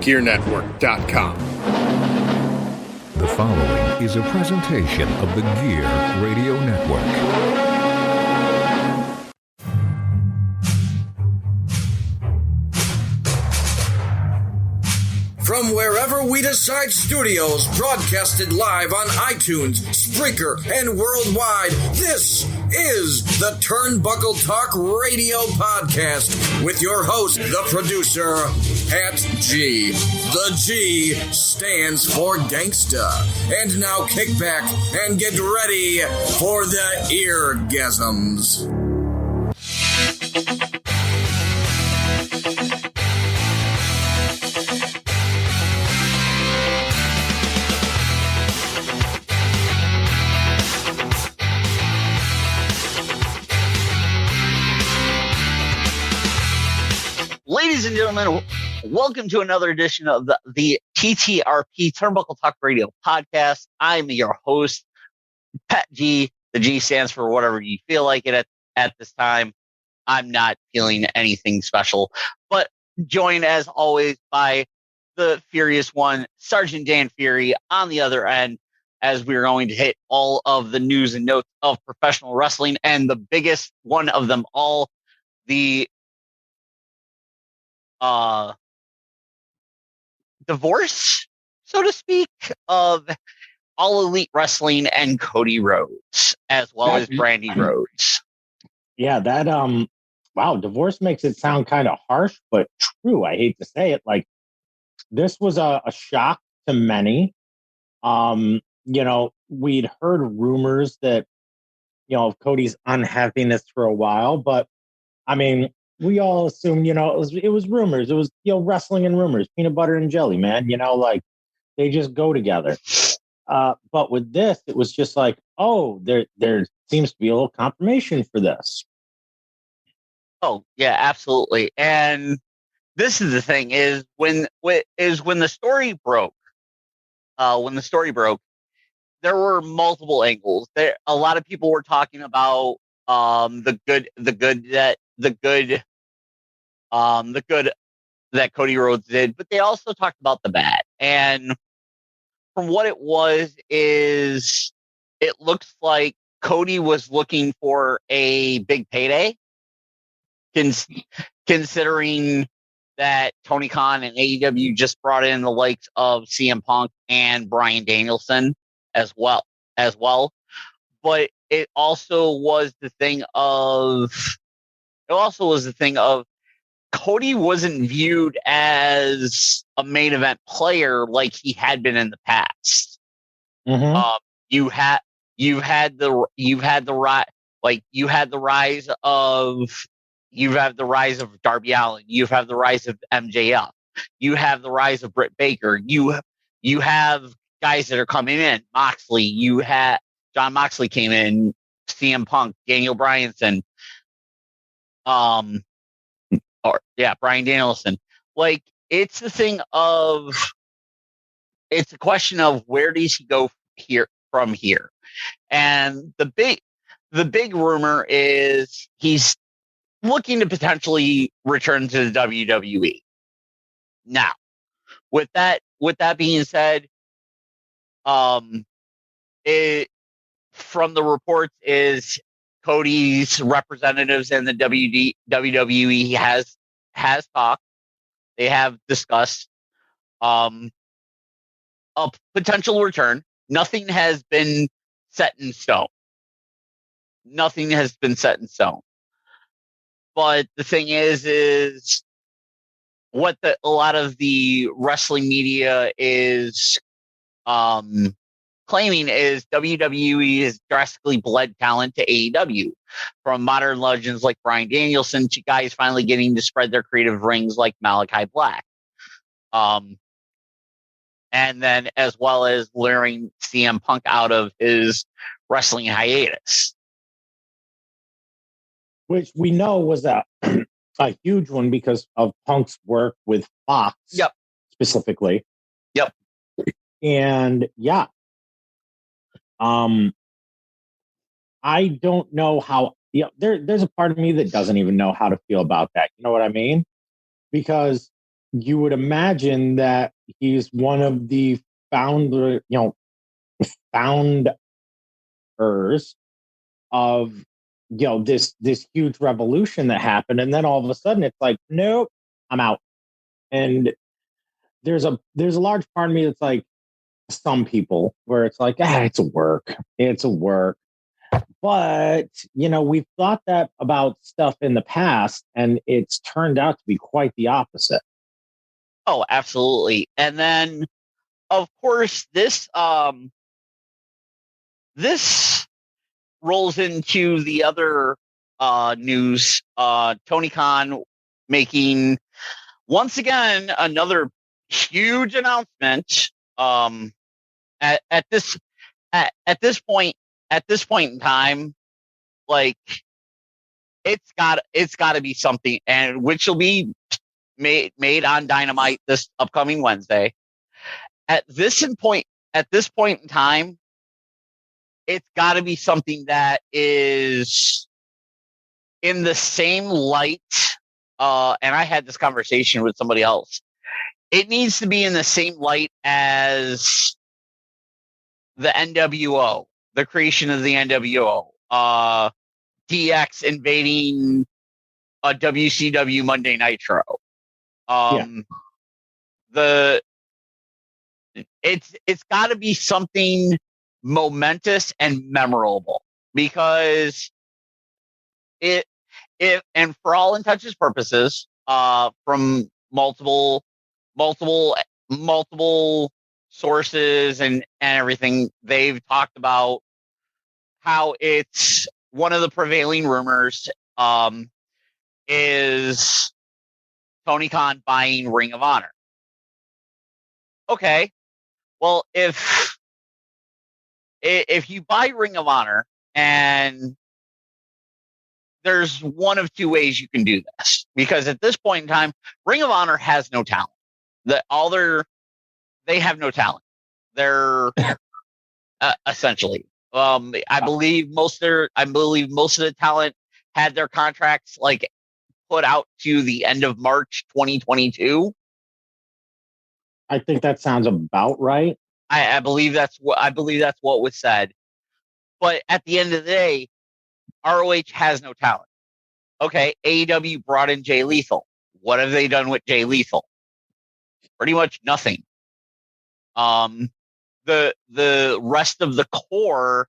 GearNetwork.com. The following is a presentation of the Gear Radio Network. From wherever we decide studios, broadcasted live on iTunes, Spreaker, and worldwide, this is the Turnbuckle Talk Radio Podcast with your host, the producer, Pat G. The G stands for Gangsta. And now kick back and get ready for the eargasms. Ladies and gentlemen, welcome to another edition of the TTRP Turnbuckle Talk Radio Podcast. I'm your host, Pat G. The G stands for whatever you feel like it at this time. I'm not feeling anything special, but joined as always by the Furious One, Sergeant Dan Fury, on the other end, as we're going to hit all of the news and notes of professional wrestling, and the biggest one of them all, the divorce, so to speak, of All Elite Wrestling and Cody Rhodes, as well as Brandy Rhodes. Yeah, that wow, divorce makes it sound kind of harsh, but true. I hate to say it. Like, this was a shock to many. We'd heard rumors that, of Cody's unhappiness for a while, but I mean, we all assumed, it was rumors. It was, wrestling and rumors, peanut butter and jelly, man. Like, they just go together. But with this, it was just like, oh, there seems to be a little confirmation for this. Oh, yeah, absolutely. And this is the thing: is when the story broke. There were multiple angles. A lot of people were talking about the good that Cody Rhodes did, but they also talked about the bad. And from what it was, is it looks like Cody was looking for a big payday, considering that Tony Khan and AEW just brought in the likes of CM Punk and Bryan Danielson as well. But it also was the thing of Cody wasn't viewed as a main event player like he had been in the past. Mm-hmm. You had the rise of Darby Allin. You have the rise of MJF. You have the rise of Britt Baker. You have guys that are coming in. Moxley. John Moxley came in. CM Punk, Daniel Bryanson. Bryan Danielson. Like, it's a question of where does he go from here? And the big rumor is he's looking to potentially return to the WWE. Now, with that being said, from the reports is Cody's representatives in the WWE has talked. They have discussed a potential return. Nothing has been set in stone. But the thing is what a lot of the wrestling media is claiming is WWE has drastically bled talent to AEW, from modern legends like Bryan Danielson to guys finally getting to spread their creative rings like Malachi Black. And then as well as luring CM Punk out of his wrestling hiatus. Which we know was a huge one because of Punk's work with Fox. Yep. Specifically. Yep. And yeah. I don't know how, there's a part of me that doesn't even know how to feel about that. You know what I mean? Because you would imagine that he's one of the founders of this huge revolution that happened, and then all of a sudden it's like, nope, I'm out. And there's a large part of me that's like some people where it's like, it's a work. But we've thought that about stuff in the past, and it's turned out to be quite the opposite. Oh, absolutely. And then, of course, this rolls into the other news. Tony Khan making once again another huge announcement. At this point in time, like it's got to be something, and which will be made on Dynamite this upcoming Wednesday. At this point in time, it's got to be something that is in the same light. And I had this conversation with somebody else. It needs to be in the same light as the NWO, the creation of the NWO, DX invading a WCW Monday Nitro. It's got to be something momentous and memorable, because and for all intents and purposes, from multiple sources and everything, they've talked about how it's one of the prevailing rumors is Tony Khan buying Ring of Honor. Okay, well, if you buy Ring of Honor, and there's one of two ways you can do this, because at this point in time, Ring of Honor has no talent. They have no talent. They're essentially. I believe most of the talent had their contracts like put out to the end of March 2022. I think that sounds about right. I believe that's what was said. But at the end of the day, ROH has no talent. Okay, AEW brought in Jay Lethal. What have they done with Jay Lethal? Pretty much nothing. The rest of the core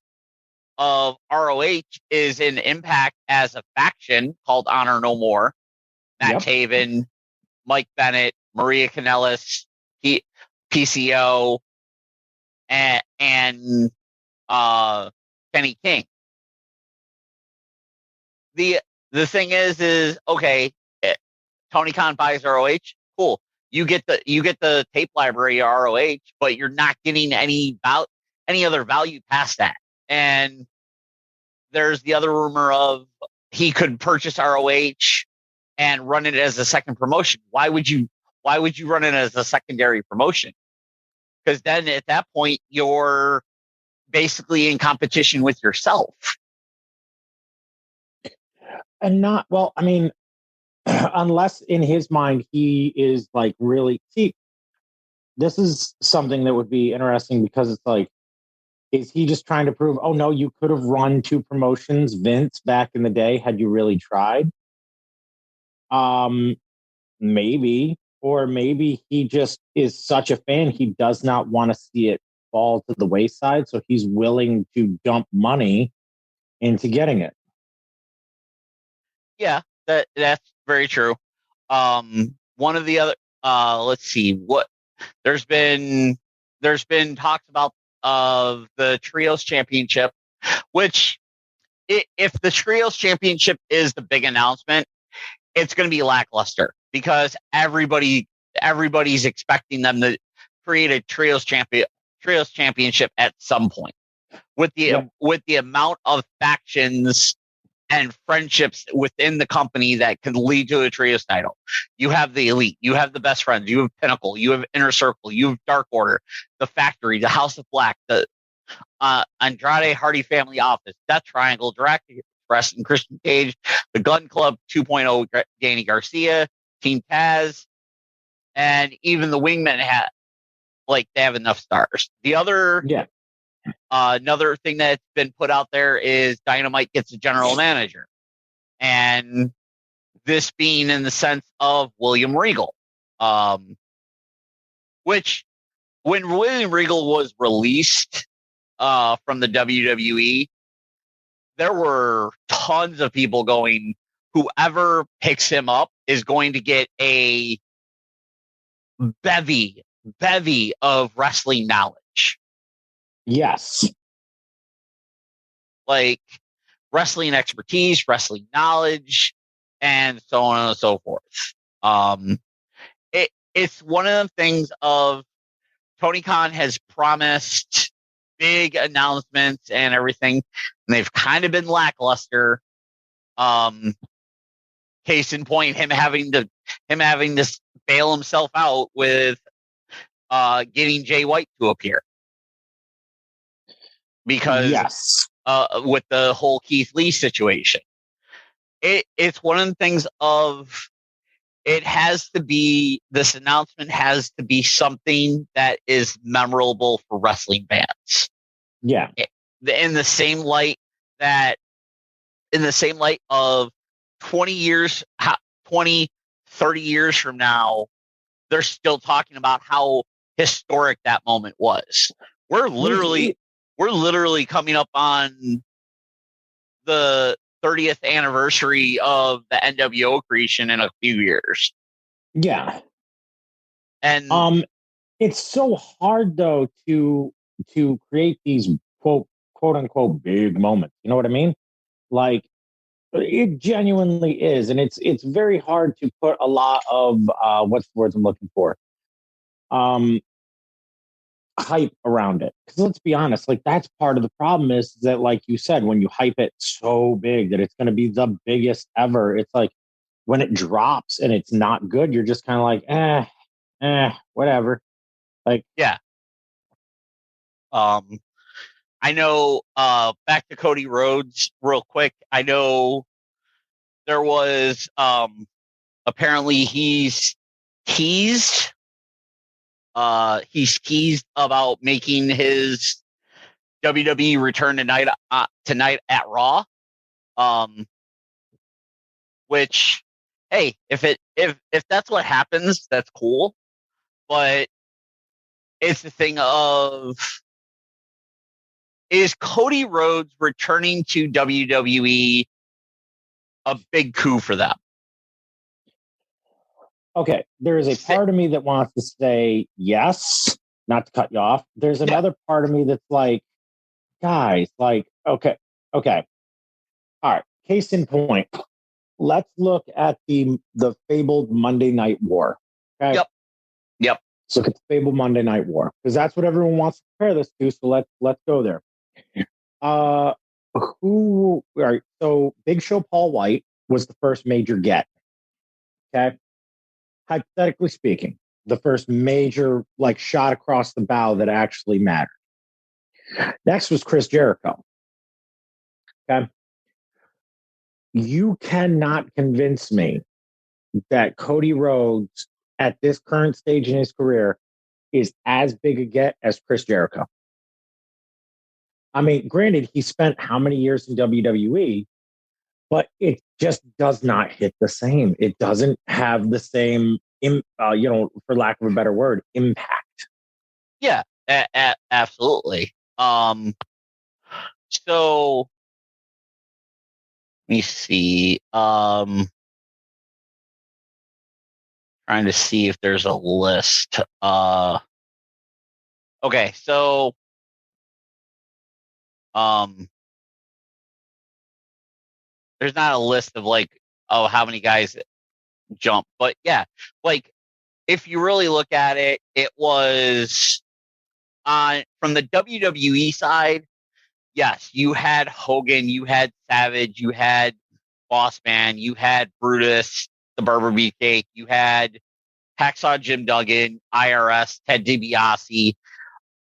of ROH is in Impact as a faction called Honor No More. Matt Taven, Mike Bennett, Maria Kanellis, PCO, and Kenny King. The thing is okay. Tony Khan buys ROH. Cool. You get the tape library of ROH, but you're not getting any other value past that. And there's the other rumor of he could purchase ROH and run it as a second promotion. Why would you run it as a secondary promotion? Because then at that point you're basically in competition with yourself. And not, well, I mean, unless in his mind he is like really, see, this is something that would be interesting, because it's like, is he just trying to prove, oh no, you could have run two promotions, Vince, back in the day, had you really tried? Maybe. Or maybe he just is such a fan, he does not want to see it fall to the wayside, so he's willing to dump money into getting it. Yeah, that's very true. One of the other, let's see, what there's been talks about of the Trios Championship, which if the Trios Championship is the big announcement, it's going to be lackluster, because everybody's expecting them to create a Trios Championship at some point. With the amount of factions and friendships within the company that can lead to a Trios title. You have the Elite, you have the Best Friends, you have Pinnacle, you have Inner Circle, you have Dark Order, the Factory, the House of Black, the Andrade Hardy Family Office, Death Triangle, Jurassic Express and Christian Cage, the Gun Club 2.0, Danny Garcia, Team Taz, and even the wingmen they have enough stars. The other, another thing that's been put out there is Dynamite gets a general manager, and this being in the sense of William Regal, which when William Regal was released from the WWE, there were tons of people going, whoever picks him up is going to get a bevy of wrestling knowledge. Yes. Like wrestling expertise, wrestling knowledge, and so on and so forth. It's one of the things of Tony Khan has promised big announcements and everything, and they've kind of been lackluster. Case in point, him having to bail himself out with getting Jay White to appear, because with the whole Keith Lee situation, it's one of the things of it has to be, this announcement has to be something that is memorable for wrestling fans. Yeah. In the same light of 20 years, 20, 30 years from now, they're still talking about how historic that moment was. We're literally coming up on the 30th anniversary of the NWO creation in a few years. Yeah. And it's so hard though to create these quote unquote big moments. You know what I mean? Like, it genuinely is, and it's very hard to put a lot of what's the words I'm looking for? Hype around it. Because let's be honest, like, that's part of the problem is that, like you said, when you hype it so big that it's going to be the biggest ever, it's like when it drops and it's not good, you're just kind of like, whatever. Like, yeah. I know, back to Cody Rhodes real quick. I know there was, apparently he's teased about making his WWE return tonight at Raw. Which, hey, if that's what happens, that's cool. But it's the thing of, is Cody Rhodes returning to WWE a big coup for them? Okay, there is a part of me that wants to say yes, not to cut you off. There's another part of me that's like, guys, like, okay. All right, case in point. Let's look at the fabled Monday Night War. Okay? Yep. Let's look at the fabled Monday Night War, because that's what everyone wants to compare this to. So let's go there. All right, so Big Show Paul White was the first major get. Okay. Hypothetically speaking, the first major, like, shot across the bow that actually mattered. Next was Chris Jericho. Okay. You cannot convince me that Cody Rhodes at this current stage in his career is as big a get as Chris Jericho. I mean, granted, he spent how many years in WWE, but it just does not hit the same. It doesn't have the same, for lack of a better word, impact. Yeah, absolutely. So let me see. Trying to see if there's a list. Okay, so there's not a list of how many guys jump, but yeah, like, if you really look at it, it was from the WWE side. Yes, you had Hogan, you had Savage, you had Boss Man, you had Brutus, the Berber Beefcake, you had Hacksaw Jim Duggan, IRS, Ted DiBiase.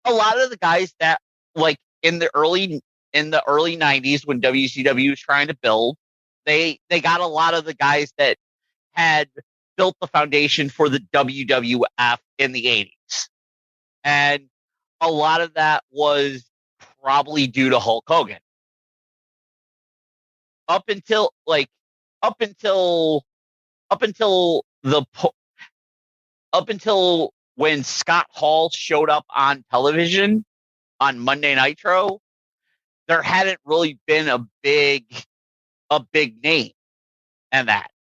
A lot of the guys that, like, in the early 90s when WCW was trying to build, they got a lot of the guys that had built the foundation for the WWF in the 80s. And a lot of that was probably due to Hulk Hogan. Up until when Scott Hall showed up on television on Monday Nitro, there hadn't really been a big name in that.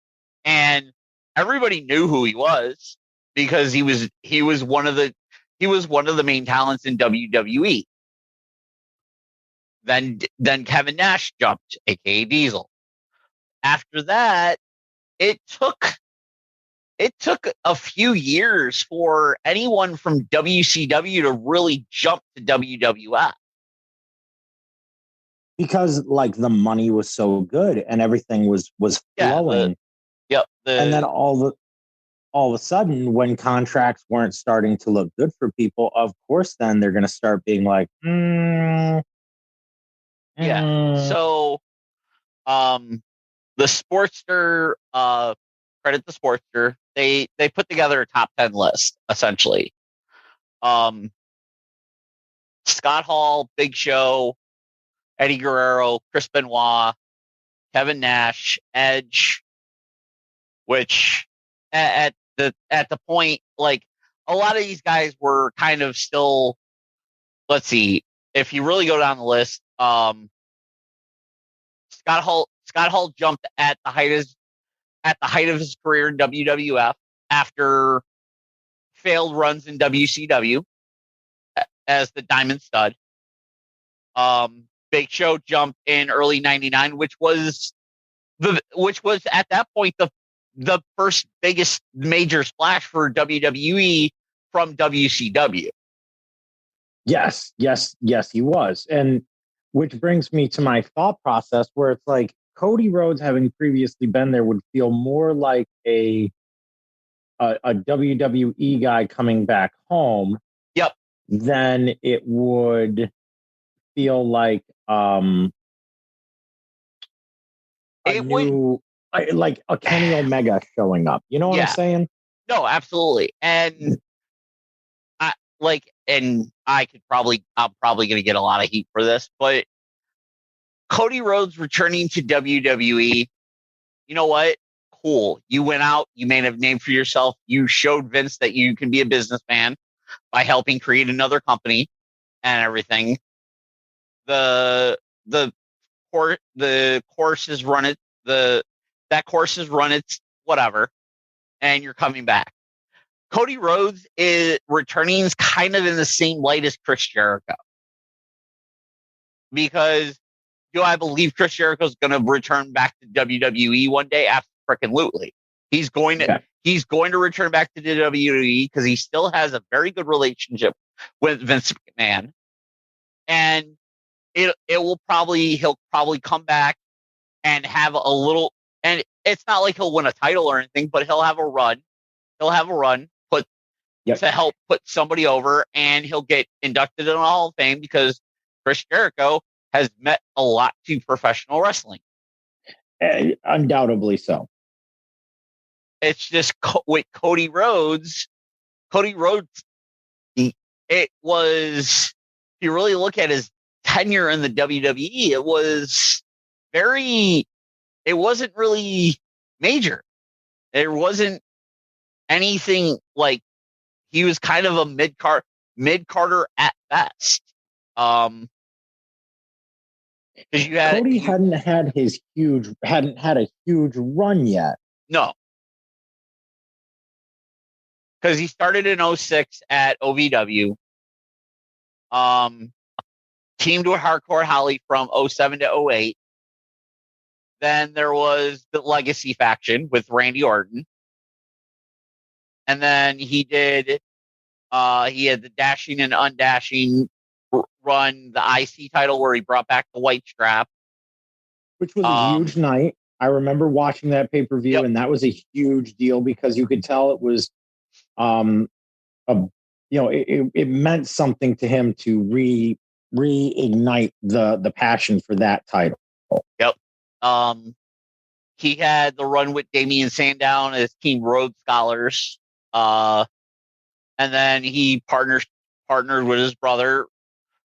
And everybody knew who he was because he was one of the main talents in WWE. Then Kevin Nash jumped, aka Diesel. After that, it took a few years for anyone from WCW to really jump to WWF. Because like the money was so good and everything was flowing. And then all of a sudden, when contracts weren't starting to look good for people, of course, then they're going to start being like, So, the Sportster, credit the Sportster, they put together a top 10 list essentially. Scott Hall, Big Show, Eddie Guerrero, Chris Benoit, Kevin Nash, Edge, which at the point, like a lot of these guys were kind of still, let's see, if you really go down the list, Scott Hall jumped at the height of his career in WWF after failed runs in WCW as the Diamond Stud. Big Show jumped in early '99, which was at that point the first biggest major splash for WWE from WCW. Yes, he was. And which brings me to my thought process where it's like Cody Rhodes, having previously been there, would feel more like a WWE guy coming back home. Yep. Than it would feel like like a Kenny Omega showing up. You know what I'm saying? No, absolutely. And I'm probably going to get a lot of heat for this, but Cody Rhodes returning to WWE, you know what? Cool. You went out, you made a name for yourself. You showed Vince that you can be a businessman by helping create another company and everything. The course is run it. That course is run its whatever, and you're coming back. Cody Rhodes is returning kind of in the same light as Chris Jericho. Because do I believe Chris Jericho is going to return back to WWE one day? Absolutely. He's going to return back to WWE because he still has a very good relationship with Vince McMahon. And he'll probably come back and have a little, and it's not like he'll win a title or anything, but he'll have a run. To help put somebody over, and he'll get inducted in the Hall of Fame because Chris Jericho has met a lot to professional wrestling. Undoubtedly so. It's just with Cody Rhodes, it was, if you really look at his tenure in the WWE, it wasn't really major. There wasn't anything like, he was kind of a mid-carder at best. Because Cody hadn't had a huge run yet. No. Because he started in 2006 at OVW. Teamed with Hardcore Holly from 2007 to 2008. Then there was the Legacy faction with Randy Orton. And then he had the Dashing and Undashing run, the IC title where he brought back the white strap. Which was a huge night. I remember watching that pay-per-view, and that was a huge deal because you could tell it was, it meant something to him to reignite the passion for that title. Yep. he had the run with Damian Sandown as Team Rhodes Scholars. And then he partnered with his brother,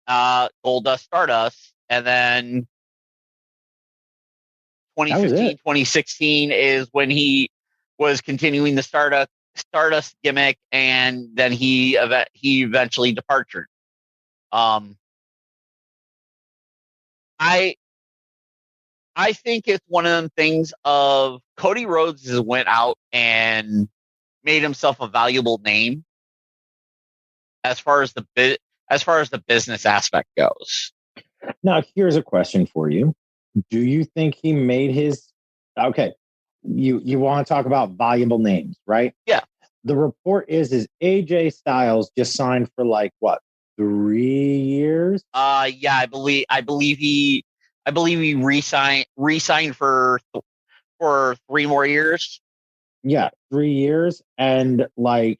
Goldust Stardust. And then 2015, 2016 is when he was continuing the Stardust gimmick, and then he eventually departed. I think it's one of them things of Cody Rhodes has went out and made himself a valuable name as far as the business aspect goes. Now, here's a question for you. Do you think he made his okay? You want to talk about valuable names, right? Yeah. The report is AJ Styles just signed for like what, 3 years? Yeah, I believe he re-signed for 3 more years. Yeah, 3 years, and like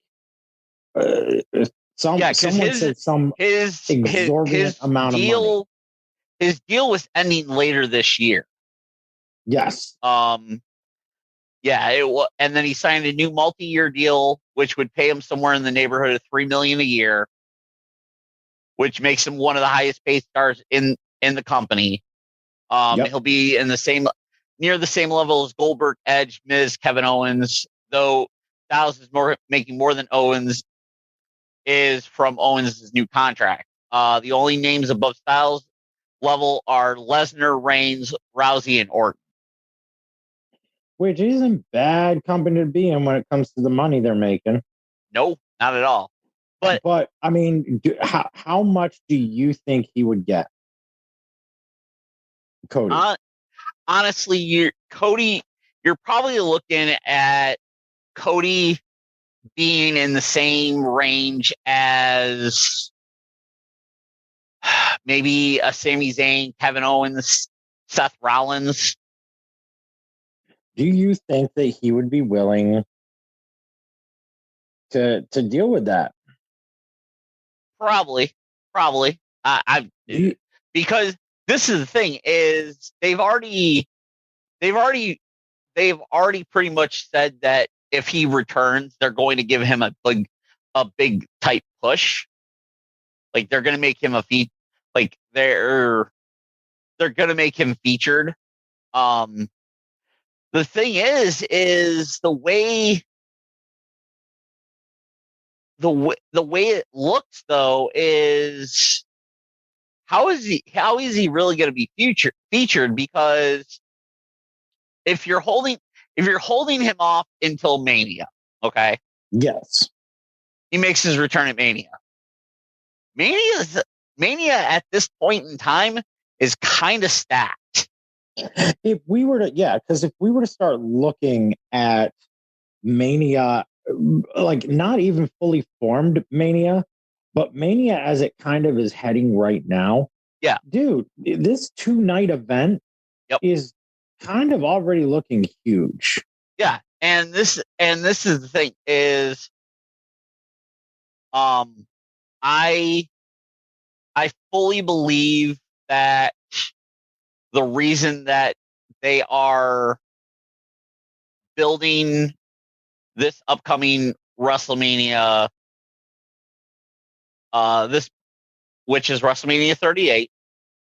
someone said some exorbitant amount of money. His deal was ending later this year. Yes. Yeah, and then he signed a new multi-year deal, which would pay him somewhere in the neighborhood of $3 million a year, which makes him one of the highest paid stars in the company. He'll be in near the same level as Goldberg, Edge, Miz, Kevin Owens, though Styles is making more than Owens is from Owens' new contract. The only names above Styles level are Lesnar, Reigns, Rousey, and Orton. Which isn't bad company to be in when it comes to the money they're making. No, not at all. But I mean, how much do you think he would get, Cody? Honestly, you're probably looking at Cody being in the same range as maybe a Sami Zayn, Kevin Owens, Seth Rollins. Do you think that he would be willing to deal with that? Probably. Because this is the thing is they've already pretty much said that if he returns, they're going to give him a big type push. Like they're going to make him they're going to make him featured. The thing is the way it looks though is how is he really going to be featured? Because if you're holding him off until Mania, okay? Yes. He makes his return at Mania. Mania at this point in time is kind of stacked. If we were to start looking at Mania, like not even fully formed Mania, but Mania as it kind of is heading right now. Yeah. Dude, this 2-night event is kind of already looking huge. Yeah. And this is the thing is I fully believe that the reason that they are building this upcoming WrestleMania, which is WrestleMania 38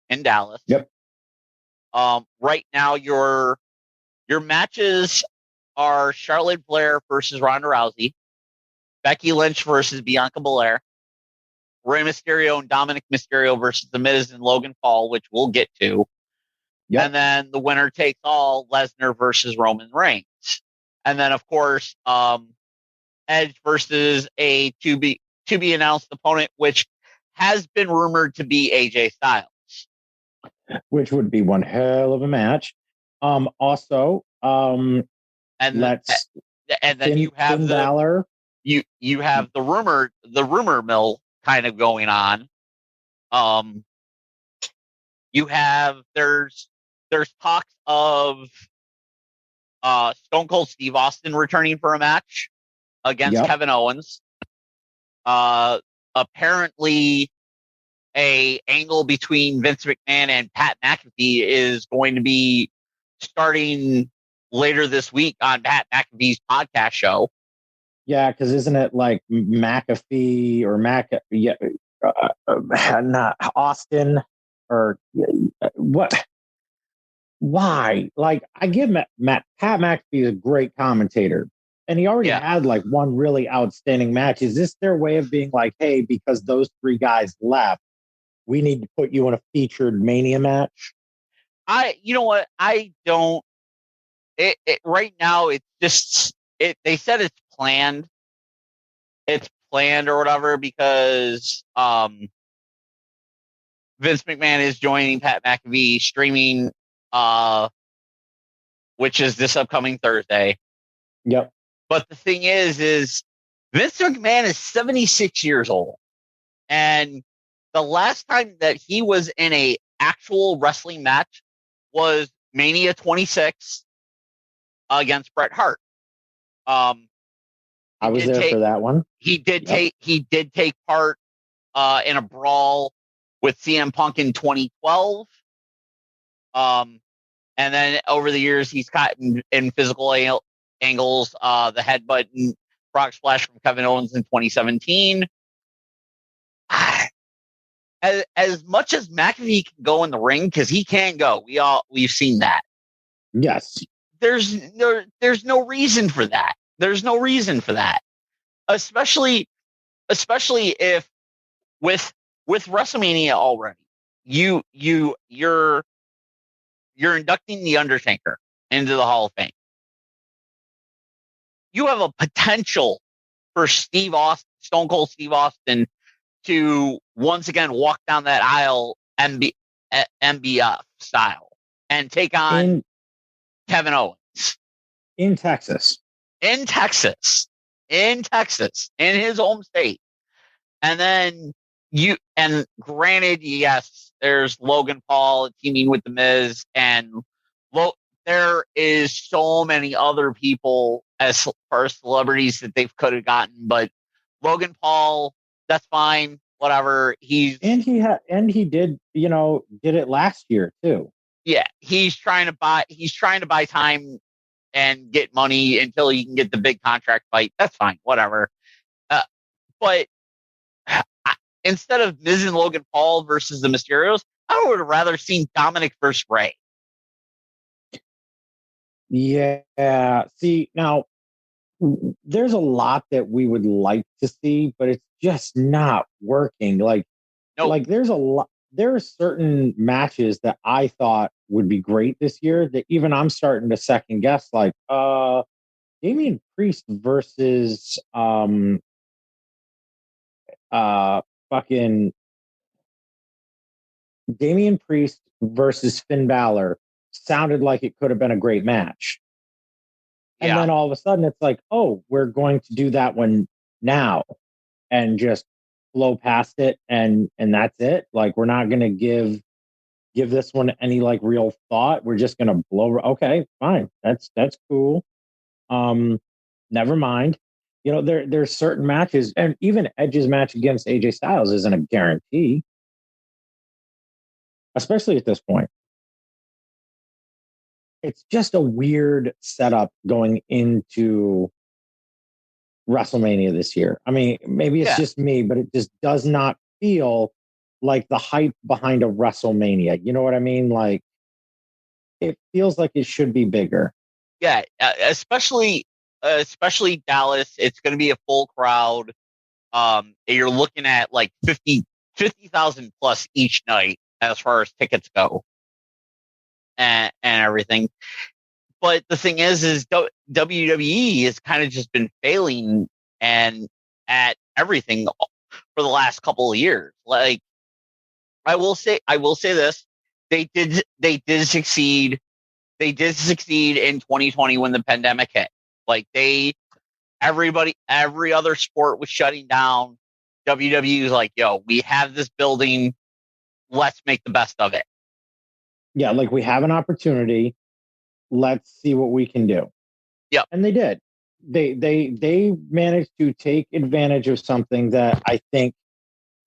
in Dallas. Yep. Right now, your matches are Charlotte Flair versus Ronda Rousey, Becky Lynch versus Bianca Belair, Rey Mysterio and Dominic Mysterio versus The Miz and Logan Paul, which we'll get to. Yep. And then the winner takes all, Lesnar versus Roman Reigns. And then, of course, Edge versus a to be announced opponent, which has been rumored to be AJ Styles. Which would be one hell of a match. Also, and then you have Finn Balor. You have the rumor mill kind of going on. You have there's talks of Stone Cold Steve Austin returning for a match against Kevin Owens. Apparently a angle between Vince McMahon and Pat McAfee is going to be starting later this week on Pat McAfee's podcast show. Yeah, because isn't it like McAfee or not Austin or what? Why? Like, I give Pat McAfee a great commentator, and he already had like one really outstanding match. Is this their way of being like, hey, because those three guys left, we need to put you in a featured Mania match? You know what? I don't. Right now, it's just they said it's planned. It's planned or whatever because Vince McMahon is joining Pat McAfee streaming, which is this upcoming Thursday. Yep. But the thing is Vince McMahon is 76 years old, and the last time that he was in a actual wrestling match was Mania 26 against Bret Hart. I was there for that one. He did take part in a brawl with CM Punk in 2012. And then over the years, he's caught in physical angles, the headbutt and Brock Splash from Kevin Owens in 2017. As much as McAfee can go in the ring, because he can go, we've seen that. Yes. There's no reason for that. There's no reason for that. Especially if with WrestleMania already, you're inducting The Undertaker into the Hall of Fame. You have a potential for Stone Cold Steve Austin, to once again walk down that aisle MBF style and take on Kevin Owens in Texas, in his home state. And then granted, yes, there's Logan Paul teaming with The Miz, and there is so many other people as far as celebrities that they could have gotten, but Logan Paul, that's fine, whatever. He did it last year too. Yeah, he's trying to buy time and get money until he can get the big contract fight. That's fine, whatever. But instead of Miz and Logan Paul versus the Mysterios, I would have rather seen Dominic versus Ray. Yeah. See, now there's a lot that we would like to see, but it's just not working. Like there's a lot. There are certain matches that I thought would be great this year that even I'm starting to second guess. Like Damian Priest versus fucking Damian Priest versus Finn Balor sounded like it could have been a great match. And then all of a sudden it's like, oh, we're going to do that one now and just blow past it and that's it. Like, we're not going to give this one any like real thought. We're just going to blow. Okay, fine. That's cool. Never mind. You know, there's certain matches, and even Edge's match against AJ Styles isn't a guarantee, especially at this point. It's just a weird setup going into WrestleMania this year. I mean, maybe it's just me, but it just does not feel like the hype behind a WrestleMania. You know what I mean? Like, it feels like it should be bigger. Yeah, especially Dallas. It's going to be a full crowd. You're looking at like 50,000 plus each night as far as tickets go. And everything. But the thing is WWE has kind of just been failing and at everything for the last couple of years. Like, I will say this. They did succeed. They did succeed in 2020 when the pandemic hit. Like, every other sport was shutting down. WWE was like, yo, we have this building. Let's make the best of it. Yeah, like, we have an opportunity. Let's see what we can do. Yeah, and they did. They managed to take advantage of something that I think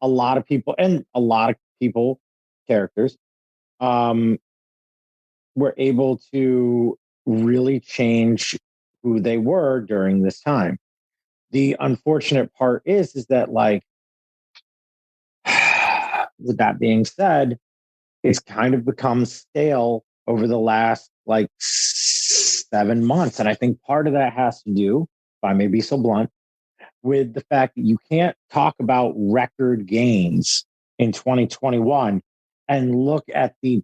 a lot of people characters, were able to really change who they were during this time. The unfortunate part is that, like, with that being said, it's kind of become stale over the last like 7 months. And I think part of that has to do, if I may be so blunt, with the fact that you can't talk about record gains in 2021 and look at the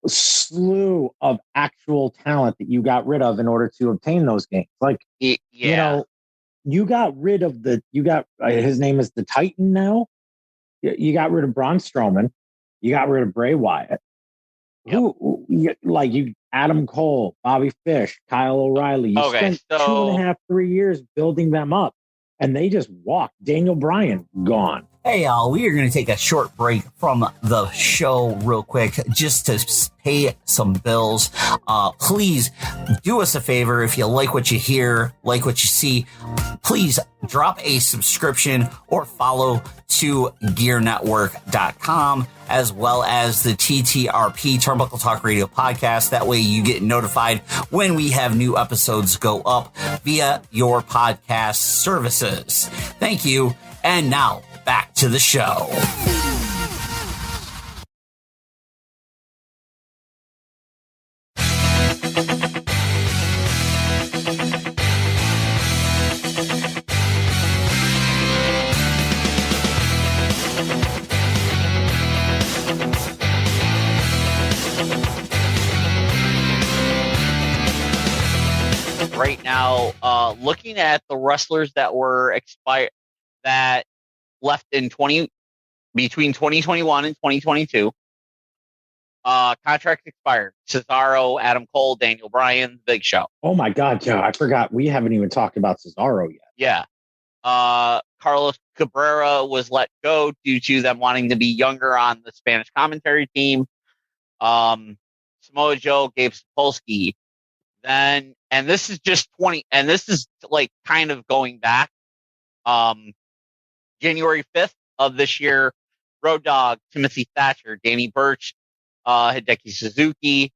slew of actual talent that you got rid of in order to obtain those gains. Like, Yeah. you know, you got rid of his name is the Titan now. You got rid of Braun Strowman. You got rid of Bray Wyatt. Yep. You Adam Cole, Bobby Fish, Kyle O'Reilly. You spent 2.5, 3 years building them up, and they just walked. Daniel Bryan gone. Hey, y'all, we are going to take a short break from the show real quick just to pay some bills. Please do us a favor. If you like what you hear, like what you see, please drop a subscription or follow to gearnetwork.com, as well as the TTRP Turnbuckle Talk Radio podcast. That way you get notified when we have new episodes go up via your podcast services. Thank you. And now back to the show. Right now, looking at the wrestlers that were expired, that left in between 2021 and 2022, contracts expired. Cesaro, Adam Cole, Daniel Bryan, Big Show. Oh my God, Joe! I forgot we haven't even talked about Cesaro yet. Yeah. Carlos Cabrera was let go due to them wanting to be younger on the Spanish commentary team. Samoa Joe, Gabe Sapolsky. Then, and this is just 20, and this is like kind of going back. January 5th of this year, Road Dogg, Timothy Thatcher, Danny Burch, Hideki Suzuki,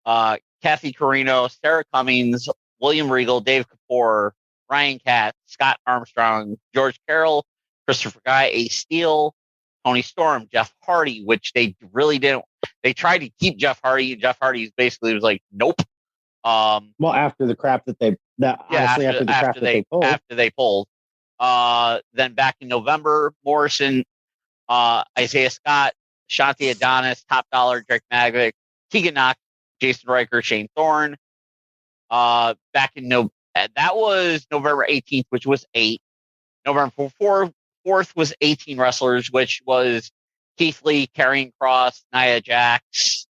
Kathy Carino, Sarah Cummings, William Regal, Dave Kapoor, Ryan Katz, Scott Armstrong, George Carroll, Christopher Guy, Ace Steele, Tony Storm, Jeff Hardy, which they really didn't. They tried to keep Jeff Hardy, and Jeff Hardy basically was like, nope. Well, after the crap that they pulled. Then back in November, Morrison, Isaiah Scott, Shanti Adonis, Top Dollar, Drake Magvick, Tegan Knox, Jason Riker, Shane Thorne. Back in that was November 18th, which was 8. November 4th was 18 wrestlers, which was Keith Lee, Karrion Kross, Nia Jax,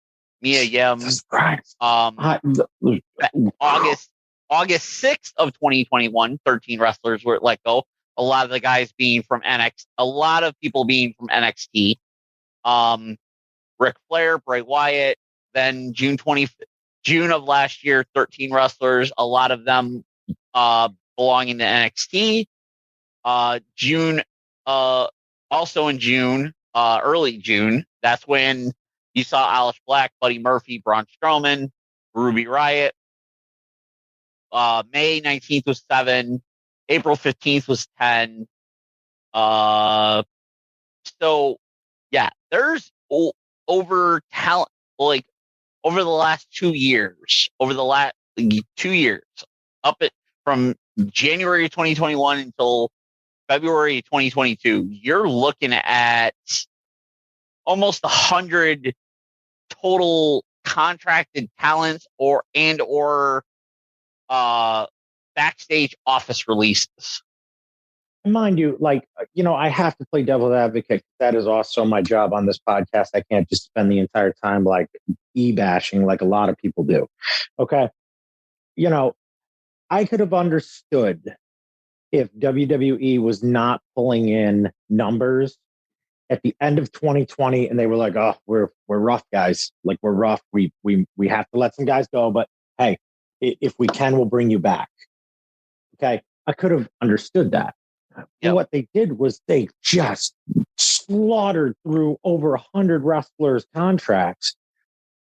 Mia Yim. August 6th of 2021, 13 wrestlers were let go. A lot of the guys being from NXT, a lot of people being from NXT. Ric Flair, Bray Wyatt. Then June of last year, 13 wrestlers, a lot of them belonging to NXT. Also in June, early June, that's when you saw Alice Black, Buddy Murphy, Braun Strowman, Ruby Riott. May 19th was 7. April 15th was 10. So yeah, there's over talent, like over the last 2 years, up from January 2021 until February 2022, you're looking at almost 100 total contracted talents or backstage office releases. Mind you, I have to play devil's advocate. That is also my job on this podcast. I can't just spend the entire time e-bashing like a lot of people do. Okay. I could have understood if WWE was not pulling in numbers at the end of 2020 and they were like, oh, we're rough, guys. Like, we're rough. We have to let some guys go. But hey, if we can, we'll bring you back. Okay. I could have understood that. Yep. What they did was they just slaughtered through over 100 wrestlers' contracts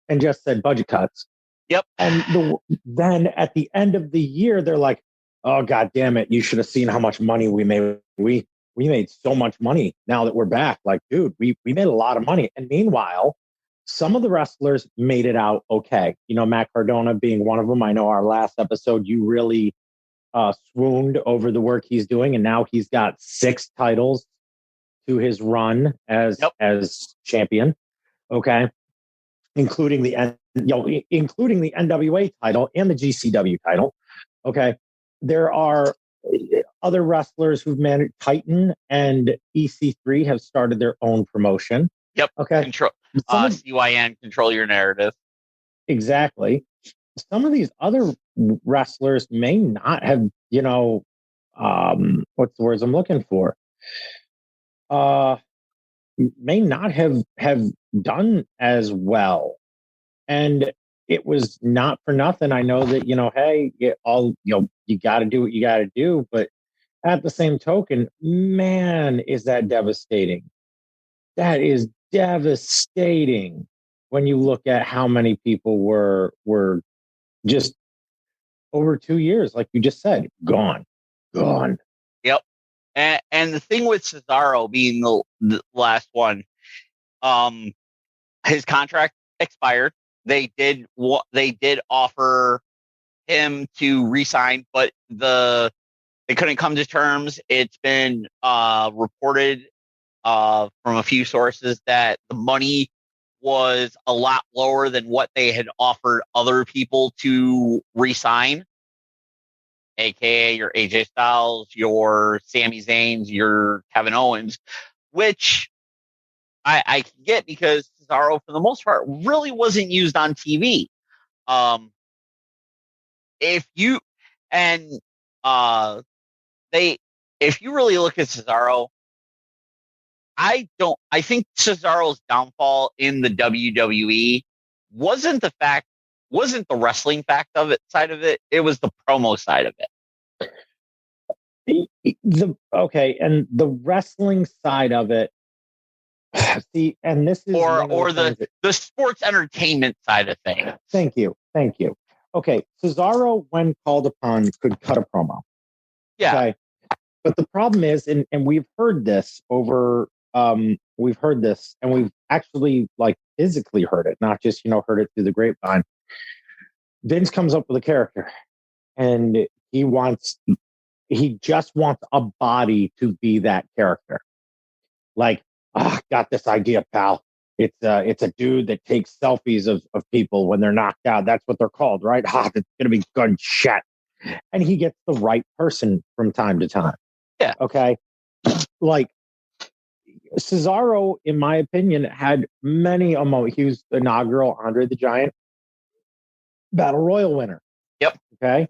and just said budget cuts. Yep. And then at the end of the year, they're like, "Oh God damn it! You should have seen how much money we made. We made so much money now that we're back. Like, dude, we made a lot of money." And meanwhile, some of the wrestlers made it out okay. You know, Matt Cardona being one of them. I know our last episode, you really swooned over the work he's doing, and now he's got 6 titles to his run as champion. Okay, including the including the NWA title and the GCW title. Okay, there are other wrestlers who've managed. Titan and EC3 have started their own promotion. Yep. Okay. Control. CYN, control your narrative. Exactly. Some of these other wrestlers may not have, you know, what's the words I'm looking for? May not have done as well. And it was not for nothing. I know that, you know, hey, you got to do what you got to do. But at the same token, man, is that devastating. That is devastating when you look at how many people were just over 2 years, like you just said, gone. Yep. And the thing with Cesaro being the last one, his contract expired. They did offer him to resign, but they couldn't come to terms. It's been reported from a few sources that the money was a lot lower than what they had offered other people to resign, aka your AJ Styles, your Sami Zayn's, your Kevin Owens, which I can get because Cesaro, for the most part, really wasn't used on TV. If you really look at Cesaro, I think Cesaro's downfall in the WWE wasn't the wrestling side of it. It was the promo side of it. And the wrestling side of it. See, and this is or the sports entertainment side of things. Thank you. Okay, Cesaro, when called upon, could cut a promo. Yeah. Okay? But the problem is, and we've heard this and we've actually like physically heard it, not just, you know, heard it through the grapevine. Vince comes up with a character and he just wants a body to be that character. Like, got this idea, pal. It's a dude that takes selfies of people when they're knocked out. That's what they're called, right? That's going to be good shit. And he gets the right person from time to time. Yeah. Okay. Like Cesaro, in my opinion, had many moments. He was the inaugural Andre the Giant Battle Royal winner. Yep. Okay.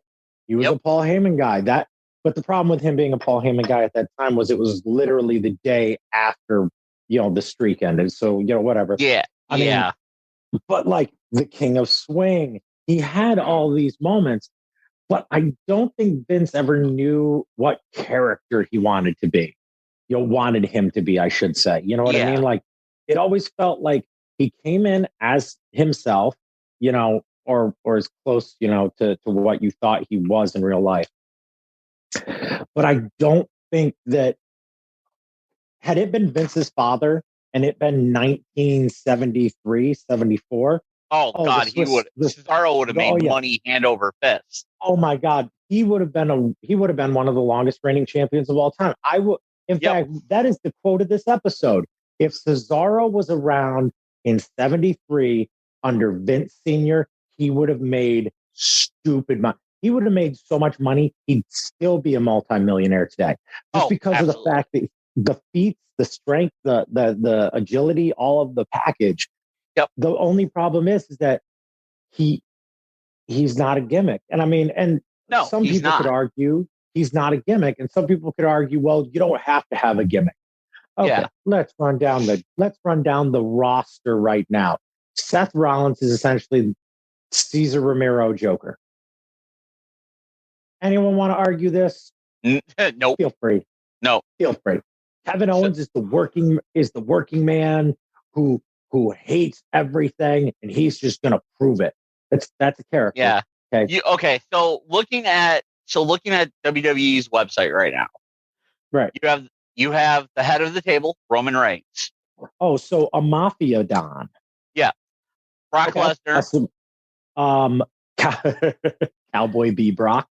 He was a Paul Heyman guy. But the problem with him being a Paul Heyman guy at that time was it was literally the day after, you know, the streak ended. So, you know, whatever. Yeah. I mean, but like the King of Swing, he had all these moments, but I don't think Vince ever knew what character he wanted to be. You know, wanted him to be, I should say. You know what I mean? Like, it always felt like he came in as himself, you know, or as close, you know, to what you thought he was in real life. But I don't think that had it been Vince's father and it been 1973, 74. Oh God, Cesaro would have made money hand over fist. Oh my God. He would have been one of the longest reigning champions of all time. In fact, that is the quote of this episode. If Cesaro was around in 73 under Vince Sr., he would have made stupid money. He would have made so much money, he'd still be a multimillionaire today. Just because of the fact that the feats, the strength, the agility, all of the package. Yep. The only problem is that he's not a gimmick. And I mean, some people could argue he's not a gimmick, and some people could argue, well, you don't have to have a gimmick. Okay, let's run down the roster right now. Seth Rollins is essentially Cesar Romero Joker. Anyone want to argue this? Nope. Feel free. No. Feel free. Kevin Owens is the working man who hates everything, and he's just going to prove it. That's a character. Yeah. Okay. Okay. So looking at WWE's website right now, Right. you have the head of the table, Roman Reigns. Oh, so a mafia don. Yeah. Brock Okay. Lesnar. Cowboy B. Brock.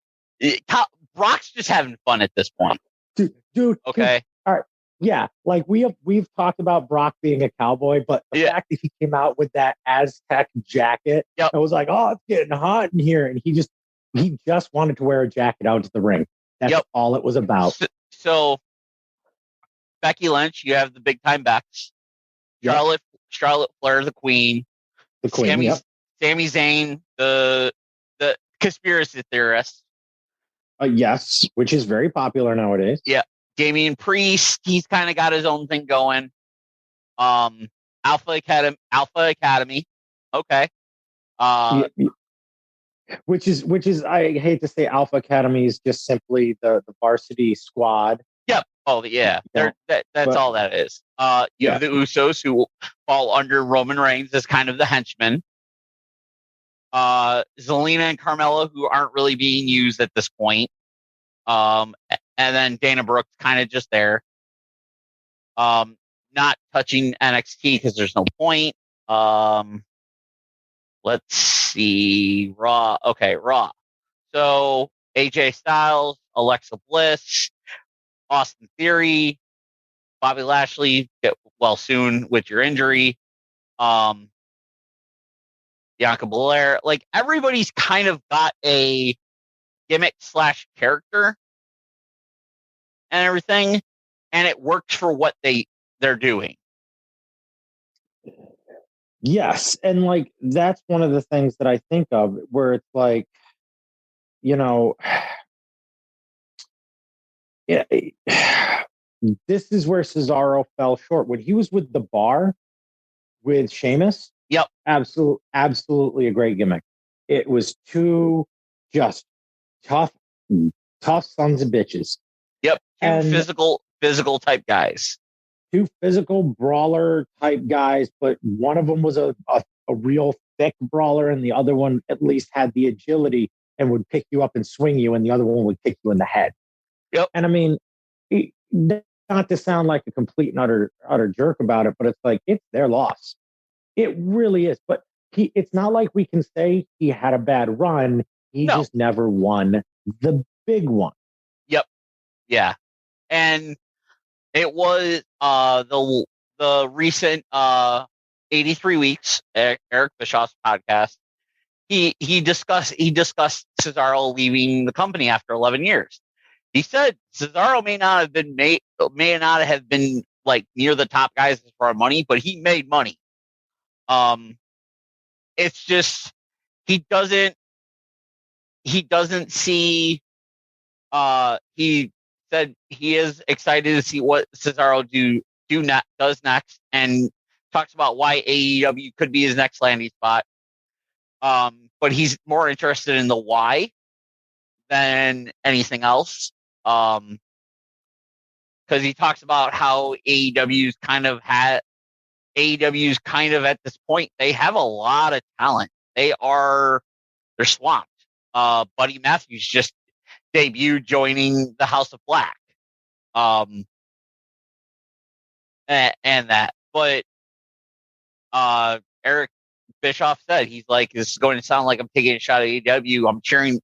Brock's just having fun at this point. Dude. Okay. All right. Yeah, like we've talked about Brock being a cowboy, but the fact that he came out with that Aztec jacket, I was like, oh, it's getting hot in here, and he just wanted to wear a jacket out to the ring. That's all it was about. So Becky Lynch, you have the big time Becks. Charlotte Flair, the Queen. The Queen. Sami Zayn, the conspiracy theorist. Yes, which is very popular nowadays. Yeah. Damian Priest, he's kind of got his own thing going. Alpha Academy. Okay. Which is I hate to say Alpha Academy is just simply the varsity squad. Yep. Oh yeah. That's all that is. You have the Usos who fall under Roman Reigns as kind of the henchmen. Zelina and Carmella, who aren't really being used at this point. And then Dana Brooks kind of just there. Not touching NXT because there's no point. Let's see. Raw. Okay, Raw. So AJ Styles, Alexa Bliss, Austin Theory, Bobby Lashley, get well soon with your injury. Bianca Belair. Like everybody's kind of got a gimmick / character and everything, and it works for what they're doing. Yes, and like that's one of the things that I think of where it's like, you know, this is where Cesaro fell short when he was with the Bar with Sheamus. Yep, absolutely a great gimmick. It was two just tough sons of bitches. Yep, physical type guys. Two physical brawler type guys, but one of them was a real thick brawler, and the other one at least had the agility and would pick you up and swing you, and the other one would kick you in the head. Yep. And I mean, not to sound like a complete and utter jerk about it, but it's like it's their loss. It really is. But it's not like we can say he had a bad run. He just never won the big one. Yep. Yeah. And it was the recent 83 Weeks, Eric Bischoff's podcast. He discussed Cesaro leaving the company after 11 years. He said Cesaro may not have been like near the top guys as far as money, but he made money. It's just he doesn't see. He said he is excited to see what Cesaro does next, and talks about why AEW could be his next landing spot. But he's more interested in the why than anything else. Because he talks about how AEW's kind of at this point, they have a lot of talent. They're swamped. Buddy Matthews just debuted joining the House of Black. And that. But Eric Bischoff said, he's like, this is going to sound like I'm taking a shot at AEW. I'm cheering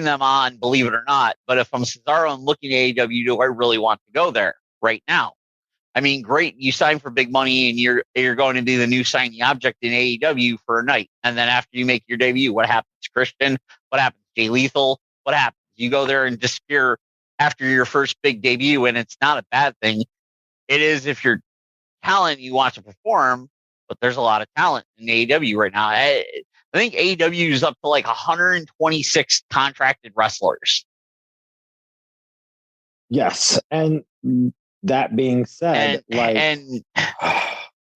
them on, believe it or not. But if I'm Cesaro and looking at AEW, do I really want to go there right now? I mean, great, you sign for big money and you're going to be the new signing object in AEW for a night. And then after you make your debut, what happens, Christian? What happens, Jay Lethal? What happens? You go there and disappear after your first big debut, and it's not a bad thing. It is if you're talent, you want to perform, but there's a lot of talent in AEW right now. I think AEW is up to like 126 contracted wrestlers. Yes, and that being said,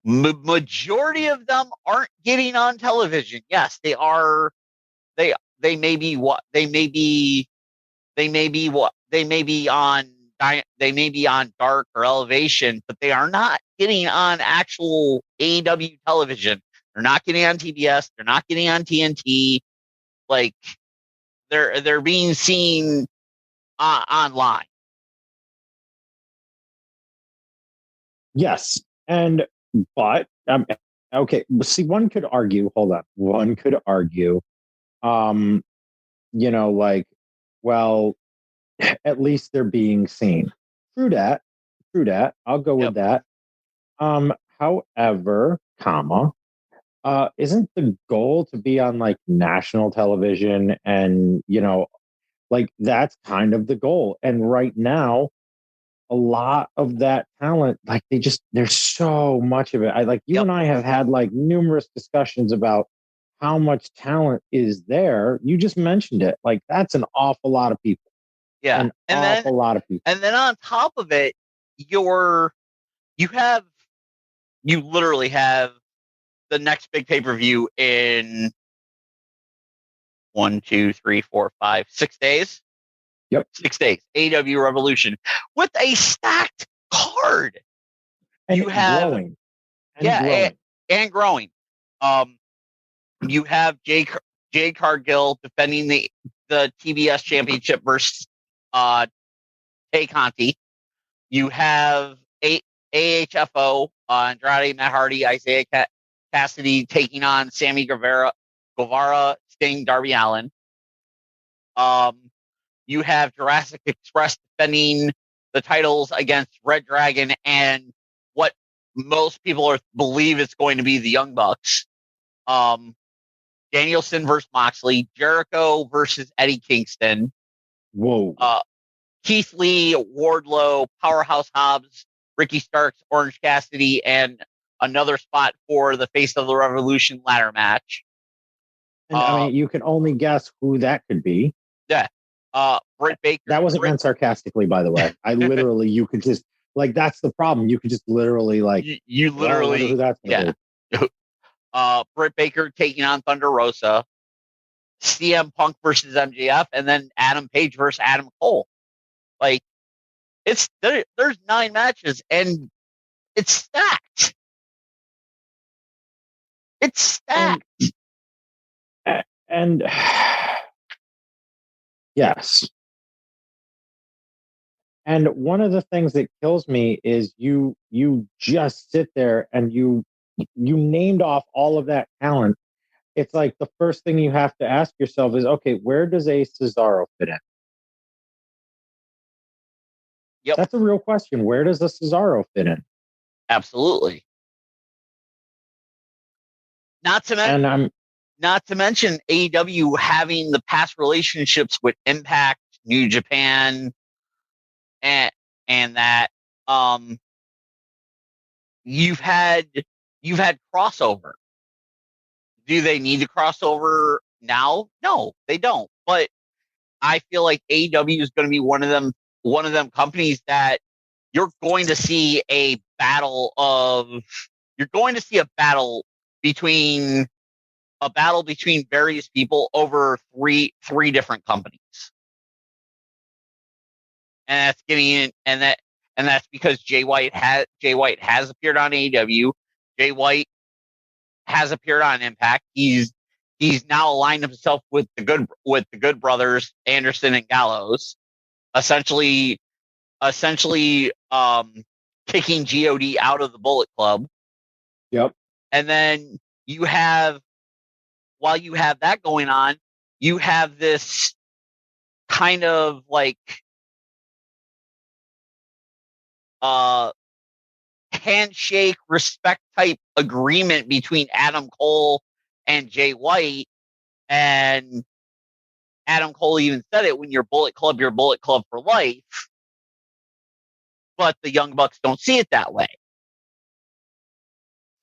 majority of them aren't getting on television. Yes, they are. They may be on Dark or Elevation, but they are not getting on actual AEW television. They're not getting on TBS. They're not getting on TNT. Like they're being seen online. Yes, but okay. See, one could argue. Hold on. One could argue. Like, well, at least they're being seen. True that. True that. I'll go with that. However, isn't the goal to be on like national television and like that's kind of the goal. And right now, a lot of that talent, like there's so much of it. I like you and I have had like numerous discussions about how much talent is there. You just mentioned it. Like that's an awful lot of people. Yeah. A lot of people. And then on top of it, you literally have the next big pay-per-view in 1, 2, 3, 4, 5, 6 days. Yep. 6 days. AEW Revolution with a stacked card. And you have growing. And growing. You have Jade Cargill defending the TBS championship versus Tay Conti. You have AHFO, Andrade, Matt Hardy, Isaiah Cassidy taking on Sammy Guevara, Sting, Darby Allin. You have Jurassic Express defending the titles against Red Dragon and what most people believe it's going to be the Young Bucks. Danielson versus Moxley, Jericho versus Eddie Kingston. Whoa. Keith Lee, Wardlow, Powerhouse Hobbs, Ricky Starks, Orange Cassidy, and another spot for the Face of the Revolution ladder match. And I mean, you can only guess who that could be. Yeah. Britt Baker. That wasn't meant sarcastically, by the way. I literally, you could just, like, that's the problem. You could just literally, like, you literally, who that's yeah. Britt Baker taking on Thunder Rosa, CM Punk versus MJF, and then Adam Page versus Adam Cole. Like, there's 9 matches, and it's stacked. It's stacked. And yes. And one of the things that kills me is you just sit there and you named off all of that talent. It's like the first thing you have to ask yourself is, okay, where does a Cesaro fit in? Yep. That's a real question. Where does a Cesaro fit in? Absolutely. Not to mention AEW having the past relationships with Impact, New Japan, and that you've had crossover. Do they need to crossover now? No, they don't. But I feel like AEW is going to be one of them companies that you're going to see a battle between various people over three different companies. And that's that's because Jay White has appeared on AEW. Jay White has appeared on Impact. He's now aligned himself with the good brothers, Anderson and Gallows, essentially kicking GOD out of the Bullet Club. Yep. And then while you have that going on, you have this kind of like handshake respect type agreement between Adam Cole and Jay White. And Adam Cole even said it, when you're Bullet Club for life. But the Young Bucks don't see it that way.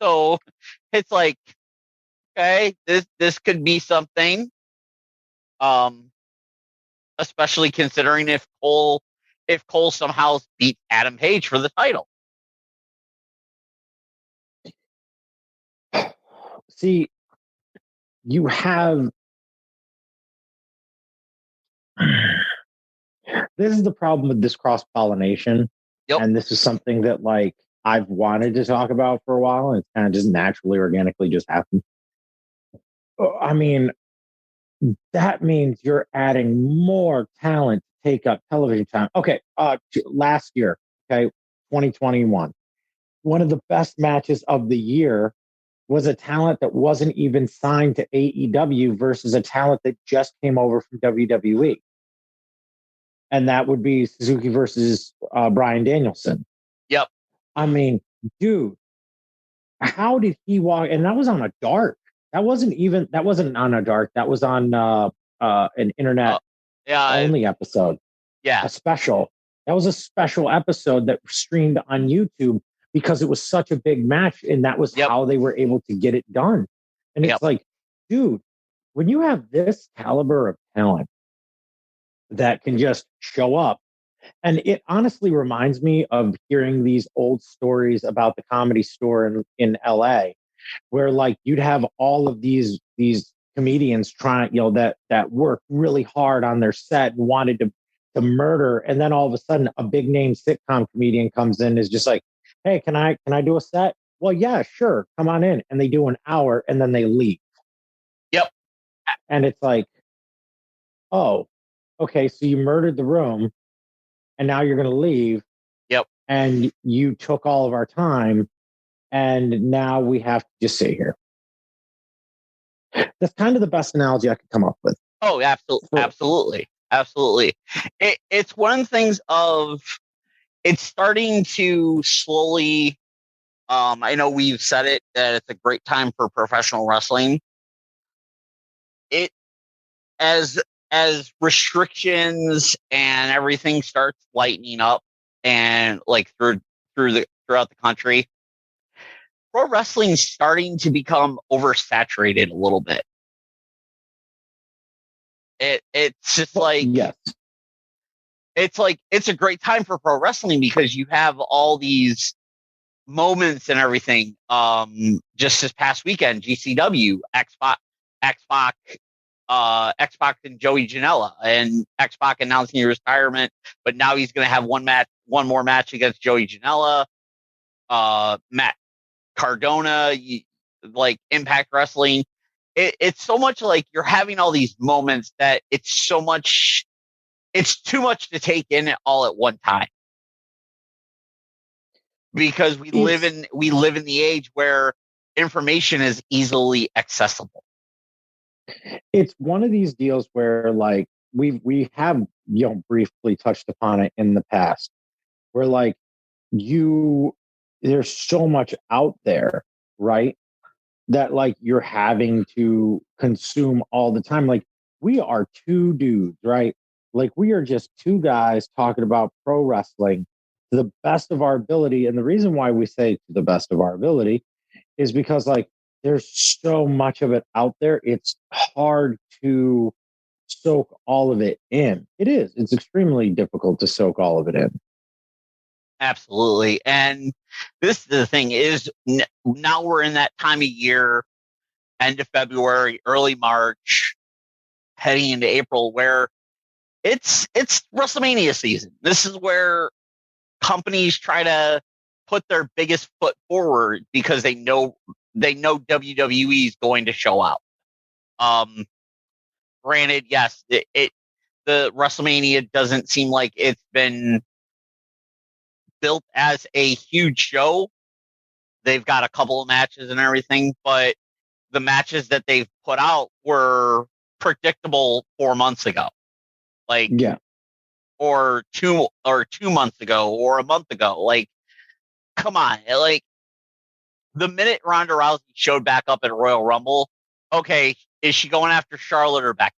So it's like, okay, this could be something. Especially considering if Cole somehow beats Adam Page for the title. See, you have this is the problem with this cross-pollination. Yep. And this is something that, like, I've wanted to talk about for a while, and it's kind of just naturally, organically just happened. I mean, that means you're adding more talent to take up television time. Okay, last year, okay, 2021, one of the best matches of the year was a talent that wasn't even signed to AEW versus a talent that just came over from WWE. And that would be Suzuki versus Bryan Danielson. Yep. I mean, dude, how did he walk? And that was on a dark. That wasn't on a dark. That was on an internet only episode. Yeah. A special. That was a special episode that streamed on YouTube because it was such a big match, and that was how they were able to get it done. And it's like, dude, when you have this caliber of talent that can just show up, and it honestly reminds me of hearing these old stories about the Comedy Store in LA, where like you'd have all of these comedians trying, that work really hard on their set and wanted to murder, and then all of a sudden a big name sitcom comedian comes in and is just like, hey, can I do a set? Well, yeah, sure, come on in. And they do an hour and then they leave. Yep. And it's like, oh, okay, so you murdered the room and now you're going to leave. Yep. And you took all of our time and now we have to just sit here. That's kind of the best analogy I could come up with. Oh, absolutely. It's one of the things of, it's starting to slowly, I know we've said it, that it's a great time for professional wrestling. As restrictions and everything starts lightening up and like throughout the country, pro wrestling is starting to become oversaturated a little bit. It's just like, yes. It's like, it's a great time for pro wrestling because you have all these moments and everything. Just this past weekend, GCW, X-Pac and Joey Janela, and X-Pac announcing his retirement, but now he's going to have one more match against Joey Janela. Matt Cardona, like Impact Wrestling. It's so much like you're having all these moments that it's too much to take in all at one time. Because we live in the age where information is easily accessible. It's one of these deals where like we have briefly touched upon it in the past, where like there's so much out there, right? That like you're having to consume all the time. Like we are two dudes, right? Like we are just two guys talking about pro wrestling to the best of our ability. And the reason why we say to the best of our ability is because like there's so much of it out there. It's hard to soak all of it in. It's extremely difficult to soak all of it in. Absolutely. And this is the thing is now we're in that time of year, end of February, early March, heading into April, where it's WrestleMania season. This is where companies try to put their biggest foot forward because they know WWE is going to show out. Granted, yes, the WrestleMania doesn't seem like it's been built as a huge show. They've got a couple of matches and everything, but the matches that they've put out were predictable 4 months ago. Like, yeah. Or two months ago or a month ago. Like, come on. Like, the minute Ronda Rousey showed back up at Royal Rumble, okay, is she going after Charlotte or Becky?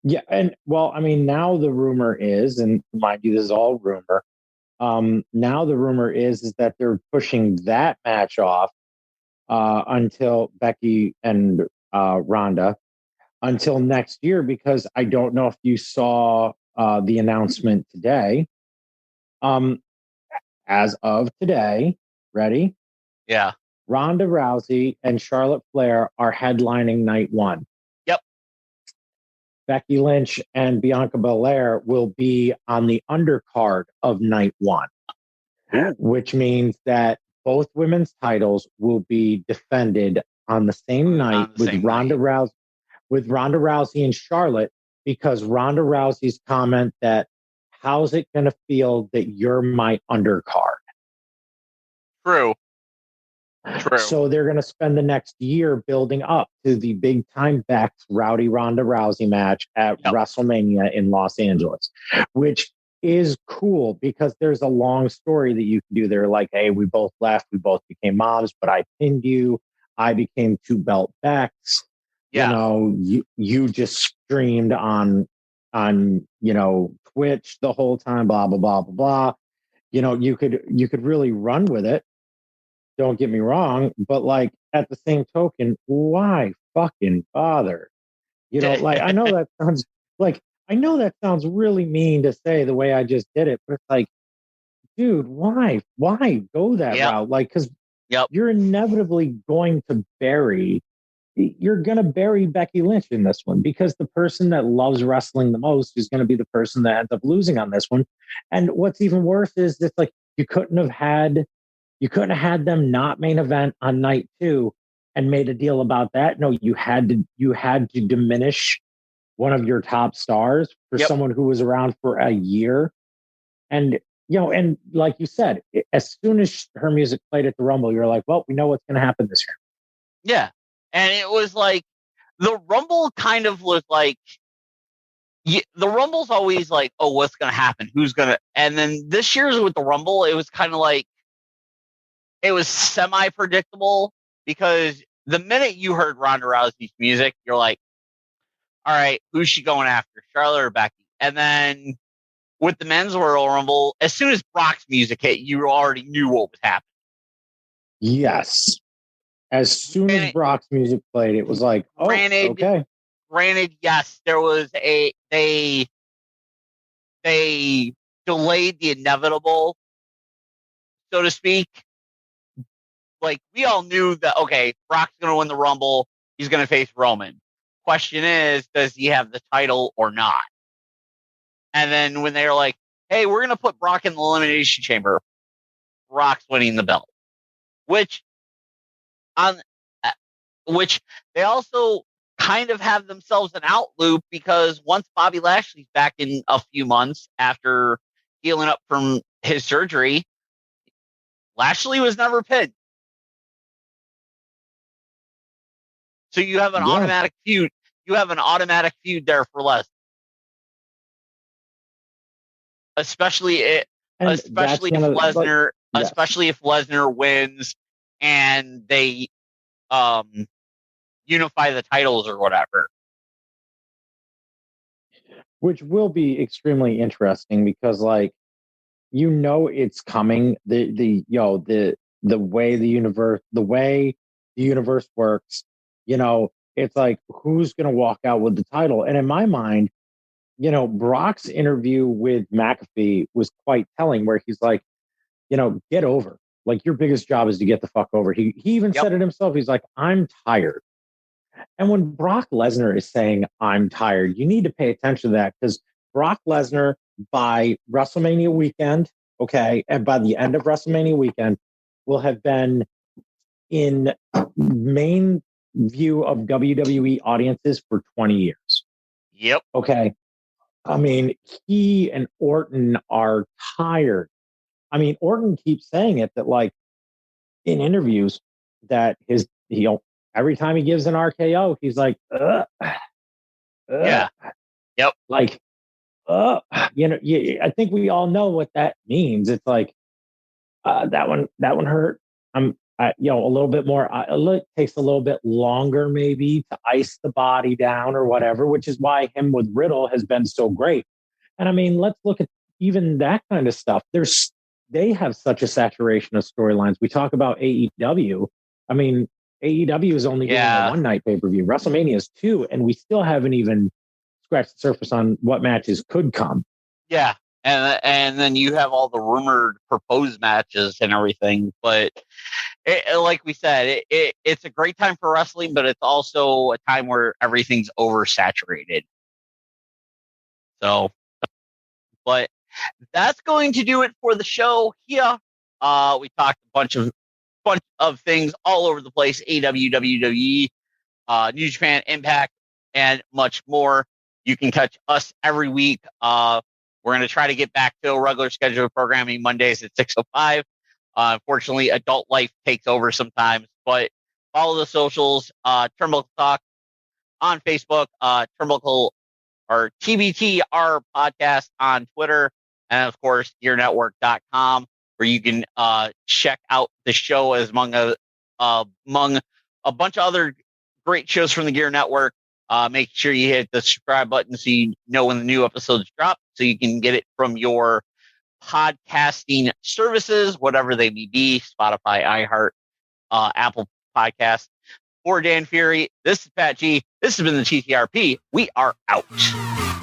Yeah, and well, I mean, now the rumor is, and mind you, this is all rumor. Now the rumor is that they're pushing that match off until Becky and Ronda until next year, because I don't know if you saw the announcement today. As of today, ready? Yeah. Ronda Rousey and Charlotte Flair are headlining night one. Yep. Becky Lynch and Bianca Belair will be on the undercard of night one. which means that both women's titles will be defended on the same night with Ronda Rousey and Charlotte, because Ronda Rousey's comment that, how's it going to feel that you're my undercard? True. So they're going to spend the next year building up to the big time Bex Rowdy Ronda Rousey match at WrestleMania in Los Angeles, which is cool because there's a long story that you can do there. Like, hey, we both left, we both became moms, but I pinned you. I became 2 belt Bex. Yeah. You know, you just streamed on Twitch the whole time, blah, blah, blah, blah, blah. You know, you could really run with it. Don't get me wrong, but like at the same token, why fucking bother? You know, like I know that sounds really mean to say the way I just did it, but it's like, dude, why go that route? Like, because you're inevitably going to bury Becky Lynch in this one, because the person that loves wrestling the most is going to be the person that ends up losing on this one. And what's even worse is that like you couldn't have had them not main event on night 2 and made a deal about that. No, you had to diminish one of your top stars for someone who was around for a year. And, and like you said, as soon as her music played at the Rumble, you're like, well, we know what's going to happen this year. Yeah. And it was like, the Rumble kind of was like, the Rumble's always like, oh, what's going to happen? Who's going to, and then this year's with the Rumble, it was kind of like, it was semi-predictable, because the minute you heard Ronda Rousey's music, you're like, all right, who's she going after, Charlotte or Becky? And then with the men's Royal Rumble, as soon as Brock's music hit, you already knew what was happening. Yes. As soon as Brock's music played, it was like, oh, okay. Granted, yes, there was they delayed the inevitable, so to speak. Like, we all knew that, okay, Brock's going to win the Rumble. He's going to face Roman. Question is, does he have the title or not? And then when they were like, hey, we're going to put Brock in the Elimination Chamber, Brock's winning the belt. Which they also kind of have themselves an out loop, because once Bobby Lashley's back in a few months after healing up from his surgery, Lashley was never pinned. So you have an automatic feud. You have an automatic feud there for Les. Especially if Lesnar wins and they unify the titles or whatever. Which will be extremely interesting, because like, it's coming. The way the universe works, it's like, who's going to walk out with the title? And in my mind, Brock's interview with McAfee was quite telling, where he's like, get over. Like, your biggest job is to get the fuck over. He even said it himself. He's like, I'm tired. And when Brock Lesnar is saying, I'm tired, you need to pay attention to that, because Brock Lesnar, by WrestleMania weekend, and by the end of WrestleMania weekend, will have been in main view of WWE audiences for 20 years. Yep. Okay. I mean, he and Orton are tired. I mean, Orton keeps saying it, that like in interviews, that every time he gives an RKO, he's like, yeah, yep, like, I think we all know what that means. It's like, that one hurt. A little bit more. It takes a little bit longer, maybe, to ice the body down or whatever, which is why him with Riddle has been so great. And I mean, let's look at even that kind of stuff. They have such a saturation of storylines. We talk about AEW. I mean, AEW is only doing a one-night pay-per-view. WrestleMania is 2, and we still haven't even scratched the surface on what matches could come. Yeah, and then you have all the rumored proposed matches and everything. But like we said, it's a great time for wrestling, but it's also a time where everything's oversaturated. So, but that's going to do it for the show here We talked a bunch of things all over the place: AEW, WWE, New Japan, Impact, and much more. You can catch us every week. We're going to try to get back to a regular schedule of programming Mondays at 6:05. Unfortunately, adult life takes over sometimes, but follow the socials, Turnbuckle Talk on Facebook, Turnbuckle or TBTR podcast on Twitter, and of course, gearnetwork.com, where you can check out the show as among a bunch of other great shows from the Gear Network. Make sure you hit the subscribe button so you know when the new episodes drop, so you can get it from your podcasting services, whatever they may be, Spotify, iHeart, Apple Podcasts. For Dan Fury, this is Pat G. This has been the TTRP. We are out.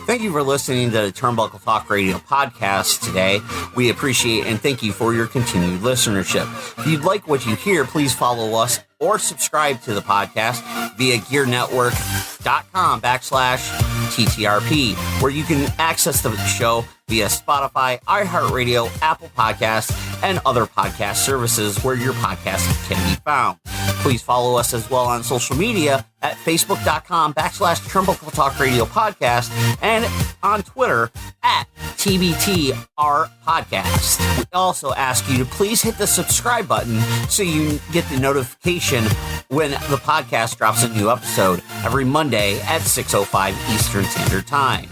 Thank you for listening to the Turnbuckle Talk Radio podcast today. We appreciate and thank you for your continued listenership. If you'd like what you hear, please follow us or subscribe to the podcast via gearnetwork.com/TTRP, where you can access the show via Spotify, iHeartRadio, Apple Podcasts, and other podcast services where your podcast can be found. Please follow us as well on social media at Facebook.com/Turnbuckle Talk Radio Podcast and on Twitter at TBTR Podcast. We also ask you to please hit the subscribe button so you get the notification when the podcast drops a new episode every Monday at 6:05 Eastern Standard Time.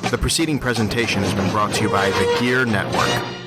The preceding presentation has been brought to you by the Gear Network.